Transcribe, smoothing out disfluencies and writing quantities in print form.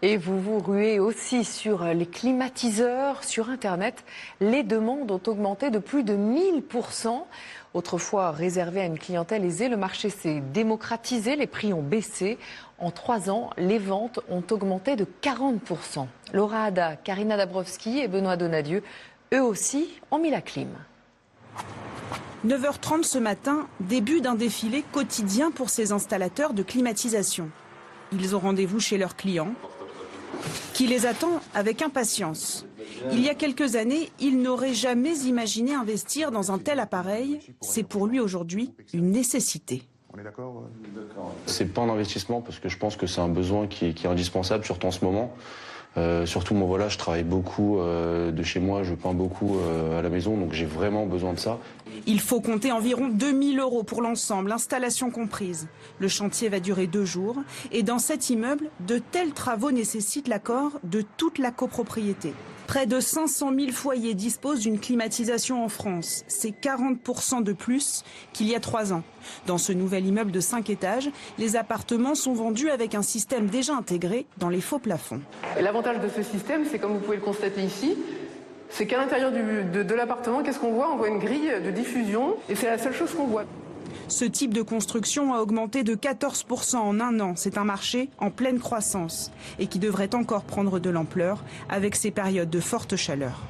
Et vous vous ruez aussi sur les climatiseurs. Sur Internet, les demandes ont augmenté de plus de 1000%. Autrefois réservé à une clientèle aisée, le marché s'est démocratisé, les prix ont baissé. En 3 ans, les ventes ont augmenté de 40%. Laura Ada, Karina Dabrowski et Benoît Donadieu, eux aussi, ont mis la clim. 9h30 ce matin, début d'un défilé quotidien pour ces installateurs de climatisation. Ils ont rendez-vous chez leurs clients, qui les attend avec impatience. Il y a quelques années, il n'aurait jamais imaginé investir dans un tel appareil. C'est pour lui aujourd'hui une nécessité. On est d'accord? C'est pas un investissement parce que je pense que c'est un besoin qui est indispensable, surtout en ce moment. Surtout, moi, voilà, je travaille beaucoup de chez moi, je peins beaucoup à la maison, donc j'ai vraiment besoin de ça. Il faut compter environ 2000 € pour l'ensemble, installation comprise. Le chantier va durer 2 jours et dans cet immeuble, de tels travaux nécessitent l'accord de toute la copropriété. Près de 500 000 foyers disposent d'une climatisation en France. C'est 40% de plus qu'il y a 3 ans. Dans ce nouvel immeuble de 5 étages, les appartements sont vendus avec un système déjà intégré dans les faux plafonds. L'avantage de ce système, c'est comme vous pouvez le constater ici, c'est qu'à l'intérieur de l'appartement, qu'est-ce qu'on voit? On voit une grille de diffusion et c'est la seule chose qu'on voit. Ce type de construction a augmenté de 14% en 1 an. C'est un marché en pleine croissance et qui devrait encore prendre de l'ampleur avec ces périodes de forte chaleur.